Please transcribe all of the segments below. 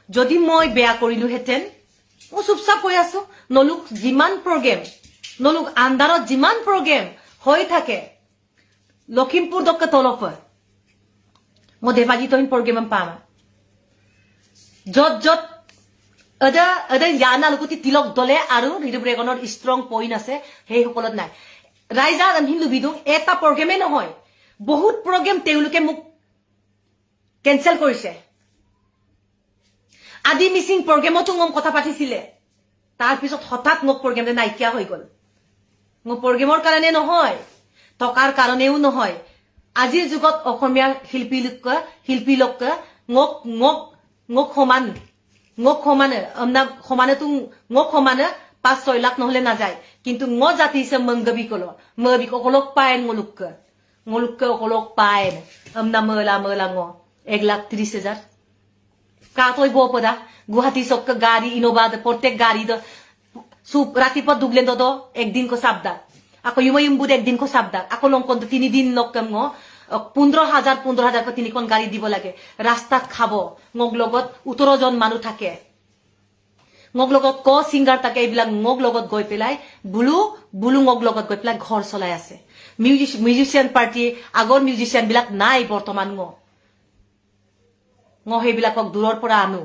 যদি মই বেয়া কৰিলোহেঁতেন মই চুপচাপ হৈ আছো নলুক যিমান প্ৰগ্ৰেম নলুক আন্ধাৰত যিমান প্ৰগ্ৰেম হৈ থাকে লখিমপুৰ দক্কে তলপ মই ধেমাজি তহিন প্ৰগ্ৰেম পাম যত যত ইয়ানা লুকুতি তিলক দলে আৰু ৰিদু ব্ৰেগনৰ ষ্ট্ৰং পইণ্ট আছে সেই সকলত নাই ৰাইজা হিন্দু বিদুং এটা প্ৰগ্ৰেমে নহয় বহুত প্ৰগ্ৰেম তেওঁলোকে মোক কেনসেল কৰিছে আদি মিছিং প্ৰগ্ৰেমতো মই কথা পাতিছিলে তাৰ পিছত হঠাৎ মোক প্ৰগ্ৰেমে নাইকিয়া হৈ গল মই প্ৰগ্ৰেমৰ কাৰণে নহয় টকাৰ কাৰণেও নহয় আজিৰ যুগত অসমীয়া শিল্পী লোক মোক সমানে সমানেতো মোক সমানে 5-6 লাখ নহলে নাযায় কিন্তু মই জাতিছে মংগবি কলো মবি অকলক পায় ngoluk অকলক পায় আমনা মলা ङ 1,30,000 কাতই বপদা গুৱাহাটী চক্ক গাড়ী ইনোভা প্ৰত্যেক গাড়ী সুপ ৰাতিপুৱা দুগলেন দ একদিন কো সাবদা আকৌ ইমবুদ একদিন কো সাবদা আকৌ লংকন 3 দিন লকম ङ 15,000 को 3খন গাড়ী দিব লাগে ৰাস্তাত খাব মোক লগত 18 জন মানুহ থাকে মোক লগত ক সিঙ্গার থাকে এইবিলাক মোক লগত গৈ পেলাই বুলু মোক লগত গৈ পেলাই ঘৰ চলাই আছে মিউজিশিয়ান পাৰ্টি আগৰ মিউজিশিয়ান বিলাক নাই বৰ্তমান ङ সেইবিলাকক দূৰৰ পৰা আনো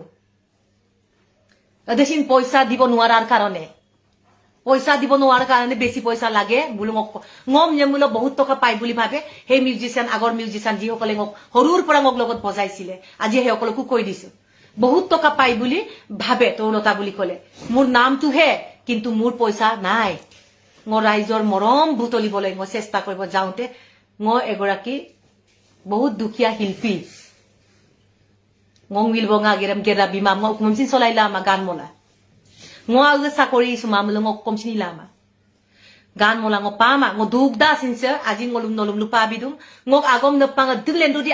দেখিন পইচা দিব নোৱাৰাৰ কাৰণে বেছি পইচা লাগে বুলু মোক নেমুল বহুত টকা পাই বুলি ভাবে সেই মিউজিশিয়ান আগৰ মিউজিশিয়ান যিসকলে মোক সৰুৰ পৰা মোক লগত বজাইছিলে আজি সেইসকলকো কৈ দিছো বহুত টকা পাই বুলি ভাবে তৌলতা বুলি কলে মোৰ নামটোহে কিন্তু মোৰ পইচা নাই ৰাইজৰ মৰম বুটলিবলৈ মই চেষ্টা কৰিব যাওঁতে এগৰাকী বহুত দুখীয়া শিল্পী মিলবঙা গেৰা বিমা কমচিন চলাইলা আমা গান মলা আগে চাকৰি সুমামলো কমচিনি লামা গান মলা পামা দুগদা সিনছে আজি নলুম লুপা বিদুম আগম নপাঙা দিলেন্দু দি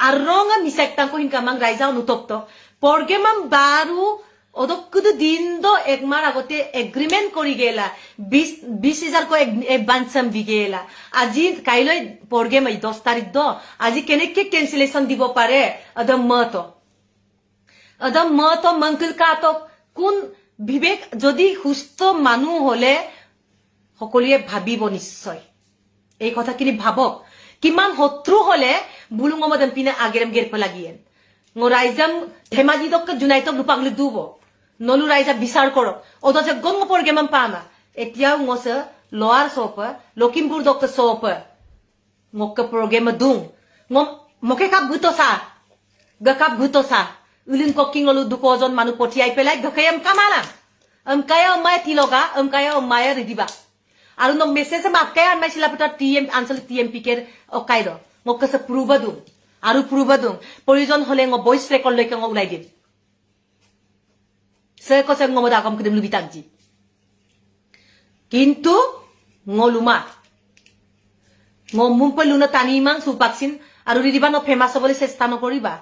arrong misektan ko hinkamang raisa nutopto porgemam baru odokkudu dindo ekmar agote agreement kori gela 20,000 ko advance bigela aji kailoi porgem 10 tarik do aji kenekke cancellation dibo pare adam mato mangkil kato kun bibek jodi husto manu hole সকলিয়ে ভাবিব নিশ্চয় এই কথাখিনি ভাবক কিমান শত্ৰু হলে বুলুঙমদন পিনে আগেরম গের পেলাগিয়েন রাইজাম ধেমাজি দক্কে জুনাইতক লুপাংলি দুব নলু রাইজা বিচার করক ওদছে গঙ্গ পরগেমাম পানা এতিয়াও ngose লোয়ার সোপ লখিমপুর দক্কে সোপ ngok program dung moke kap gutosa gakap gutosa ulin koking ngolu dukojon manu potiai pelai gakayam kamala kaya mai tiloga kaya maya ridiba আৰু ন মেসেজ মাপকাই আনমাই সিলাপটা টিএম আঞ্চলিক টিএমপি কে অকাইদ মোক কছে প্ৰুভ দুম আৰু প্ৰুভ দুম প্ৰয়োজন হলে ভয়েস ৰেকৰ্ড লৈকে উলাই দিম সে কছে মদ আগম কদিম লুবিতাকজি কিন্তু লুমা মুম্পই লুনা টানি ইমান সুপাকসিন আৰু ৰিদিবা ন ফেমাস হবলৈ চেষ্টা নকৰিবা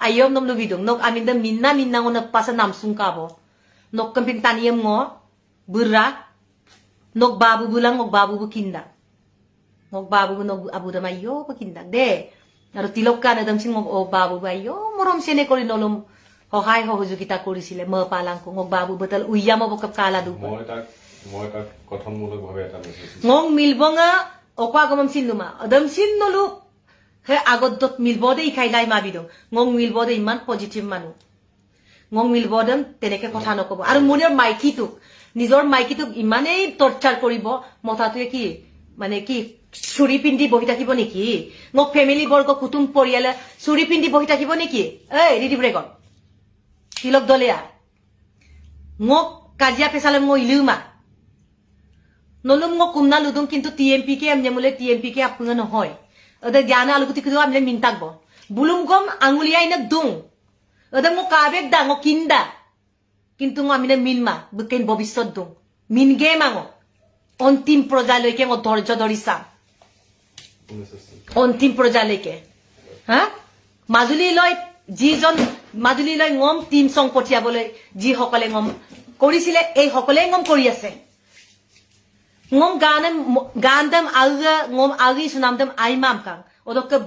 আইয়ম নম লুবিদুং নক আমিন দে মিন্না পাছে নাম সুংকাব নক কম্পিন টানিয়ম বুররা nok babu bulang nok babu bukinda nok babu nok abu damayo bukinda de aru tilok kan adam sing nok babu bayo morom sene kori nolom hohai hohujukita korisile ma palang ko nok babu betal uyama bokap kala du মই তাক কথনমূলক ভাবে এটা message ngong milbonga okwa gomam sinluma adam sin nolu he agodot milbode ikhailai mabidong ngong milbode iman positive manu ngong milbodem teneke kotha nokobo aru monir maikituk নিজৰ মাইকিটোক ইমানেই torture কৰিব মথাটোৱে কি মানে কি চুৰি পিন্ধি বহি থাকিব নেকি মোক ফ্যামিলি বৰ্গ কুটুম পৰিয়াল চুৰি পিন্ধি বহি থাকিব নেকি এই ৰিদি ব্ৰেগন তিলক দলিয়া মোক কাজিয়া পেছালে মই ইলুমা নলুম মোক কুমনা লুদুম কিন্তু টিএমপি কে আমনেমলে টিএমপি কে আপুঙা নহয় অদে জ্ঞানা আলুকুতি কিদু আমলে মিনতাকব বুলুম গম আঙুলিয়াই না দুং অদে মোক কাবেক দা মোক কিন্দা কিন্তু আমিনে মিনমা বুকেন ভবিষ্যৎ দুং মিনগে মাঙো অন্তিম প্ৰজালৈকে ধৈৰ্য ধৰিছা অন্তিম প্ৰজালৈকে মাজুলী লৈ যিজন মাজুলী লৈ টিম সং পঠিয়াবলৈ যিসকলে কৰিছিলে এই সকলে কৰি আছে গানদম আগি সুনামদম আইমাম কাং ওদকে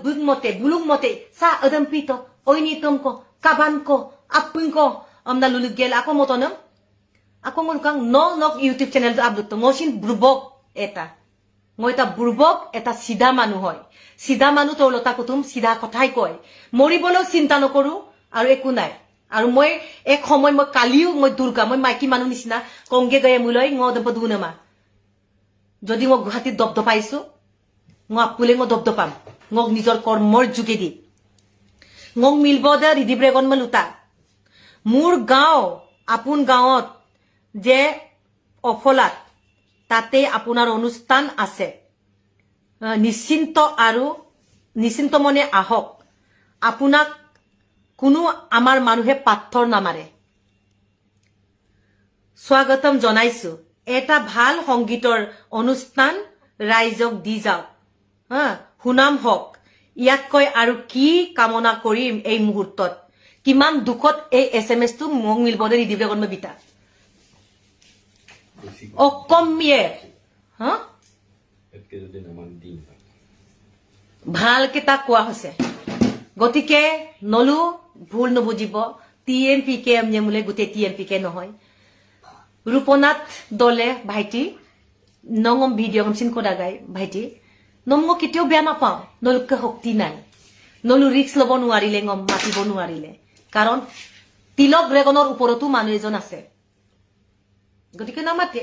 বুলুং মতে সা Adam পিতো ওইনি তুমকো kaban ko apun ko amna lulugel ako motonam ako ngulkang no nok YouTube channel to upload to ngosin burbok eta মই এটা বুৰ্বক এটা সিধা মানুহ হয় সিধা মানুহ তোৰ লতা কুতুম সিধা কথাই কয় মৰিবলৈ চিন্তা নকৰো আৰু একো নাই আৰু মই এক সময় মই কালিও মই দুৰ্গা মই মাইকী মানুহ নিচিনা কংগে গয়ে মুলৈ দব দুনমা যদি মই গুৱাহাটীত দবদ পাইছো আপুলে দবদ পাম নিজৰ কৰ্মৰ যোগেদি মিলব দে ৰিদিব ৰেগন মই লুটা মোৰ গাঁও আপোন গাঁৱত যে অফলাত তাতে আপোনাৰ অনুষ্ঠান আছে নিশ্চিন্ত মনে আহক আপোনাক কোনো আমাৰ মানুহে পাথৰ নামাৰে স্বাগতম জনাইছো এটা ভাল সংগীতৰ অনুষ্ঠান ৰাইজক দি যাওক সুনাম হওক ইয়াতকৈ আৰু কি কামনা কৰিম এই মুহূৰ্তত কিমান দুখত এই SMS টো মোক মিলবদে ৰিদিব ৰেগন মই বিতা অকমিয়ে এতকে যদি নামান দিম ভালকে তাক কোৱা হৈছে গতিকে নলু ভুল নুবুজিব TMPK আমনে গোটেই TMPK নহয় ৰূপনাথ দলে ভাইটি নঙম ভিডিঅ' কমচিন কোডা গাই ভাইটি নমক কেতিয়াও বেয়া নাপাওঁ নলুকে শক্তি নাই নলু ৰিক্স ল'ব নোৱাৰিলে ngম মাতিব নোৱাৰিলে কাৰণ তিলক ৰেগনৰ ওপৰতো মানুহ এজন আছে গতিকে নামাতে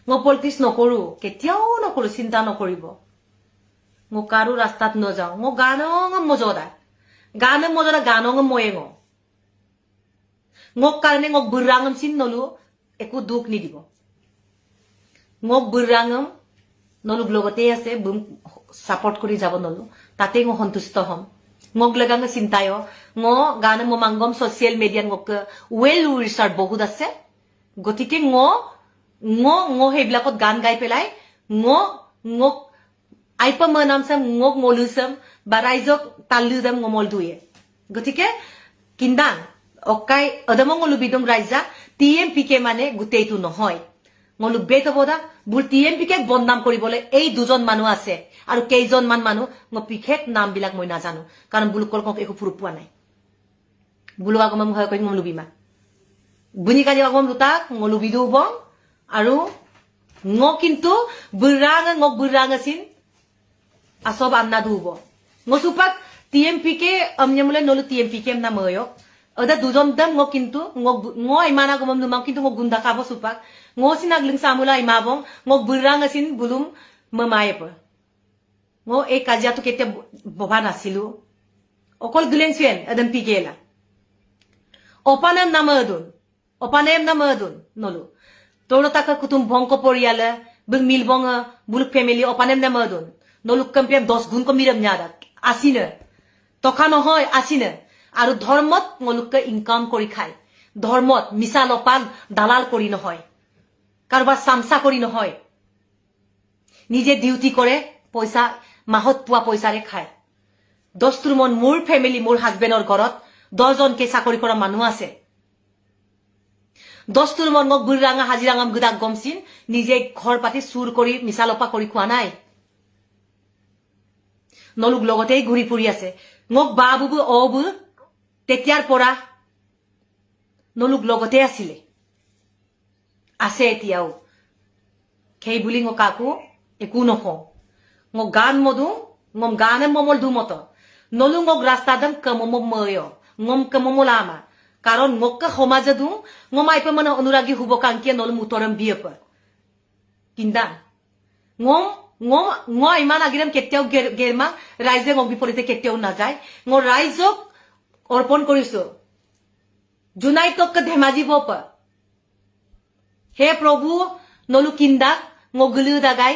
মই পলিটিক্স নকৰো কেতিয়াও নকৰো চিন্তা নকৰিব মই কাৰো ৰাস্তাত নযাওঁ মই গানং মজদা গানং ময়েঙ মোক কাৰণে মোক বুৰাঙম চিন নলু একো দুখ নিদিব মোক বুৰাঙম নলু লগতে আছে সাপোৰ্ট কৰি যাব নলু তাতে মই সন্তুষ্ট হম মোক লগাঙ চিন্তায় মই গান মাংগম ছচিয়েল মিডিয়াত মোক ৱেল উইচাৰ বহুত আছে গতিকে সেইবিলাকত গান গাই পেলাই মোক আইপা মনাম চাম মোক মলুচাম বা ৰাইজক তাল্লু দাম মল দুয়ে গতিকে কিন্দাং অকাই অদমং লুবিদম ৰাইজা TMPK মানে গোটেইটো নহয় মলু বেতবদা বুল TMPK বদনাম কৰিবলৈ এই দুজন মানুহ আছে আৰু কেইজনমান মানুহ মই পিখেত নাম বিলাক মই নাজানো কাৰণ বুলুকল কক একো ফুৰু পোৱা নাই বুলু আগম মই কই মই লুবিমা বুনি কাজি আগম লুতাক মই লুবিদু বং আৰু কিন্তু বুৰাং আছিল আসব আন্না দুব মসুপাক TMPK আমনে নলু TMPK না ময়ক ওদা দুজন দম কিন্তু ইমানা গমম নুমাম কিন্তু গুন্দা খাব সুপাক সিনাগলিং সামুলা ইমাবং বুৰাং আছিল বুলুম মামায়েপ এই কাজিয়াটো কেতিয়া বভা নাছিলো অকল গ্লেনচেন এদম পিকেলা অপানাম নামদুন নলু তোৰ তাকা কুতুম ভংক পৰিয়ালে বুল মিলবং বুল ফ্যামিলি অপানেম নামদুন নলু কম্পিয়াম 10 গুণ কমিৰম ন্যাদা আসিনে টকা নহয় আসিনে আৰু ধৰ্মত নলুকে ইনকাম কৰি খায় ধৰ্মত মিছা লপাল দালাল কৰি নহয় কাৰোবাৰ সামসা কৰি নহয় নিজে ডিউটি কৰে পইচা মাহত পোৱা পইচাৰে খায় দস্তুৰ মন মোৰ ফ্যামিলি মোৰ হাজবেণ্ডৰ ঘৰত 10 জনকে চাকৰি কৰা মানুহ আছে দস্তুৰ মন মোক বুৰাঙা হাজিৰাঙাম গুদাক গমচিন নিজে ঘৰ পাতি চুৰ কৰি মিছা লপা কৰি খোৱা নাই নলুক লগতেই ঘুৰি ফুৰি আছে মোক বাবুবু অবু তেতিয়াৰ পৰা নলুক লগতে আছিলে আছে এতিয়াও সেই বুলি কাকো একো নকওঁ মই গান মদু গানে মমল দুমত নলু মোক ৰাস্তা দম কমম ময় কমমলামা কাৰণ মোক সমাজে দু মাইপে মানে অনুৰাগী হুবকাংকিয়ে নলু মুতৰম বিয়প কিন্দা ইমান আগিৰাম কেতিয়াও গেৰমা ৰাইজে মোক বিপৰীতে কেতিয়াও নাযায় ৰাইজক অৰ্পণ কৰিছো জুনাই তক ধেমাজি বপ হে প্ৰভু নলু কিন্দা গলু দাগাই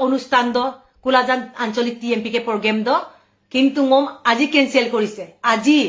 অনুষ্ঠান দ কুলাজান আঞ্চলিক TMPK প্ৰগ্ৰেম দ কিন্তু আজি কেনচেল কৰিছে আজি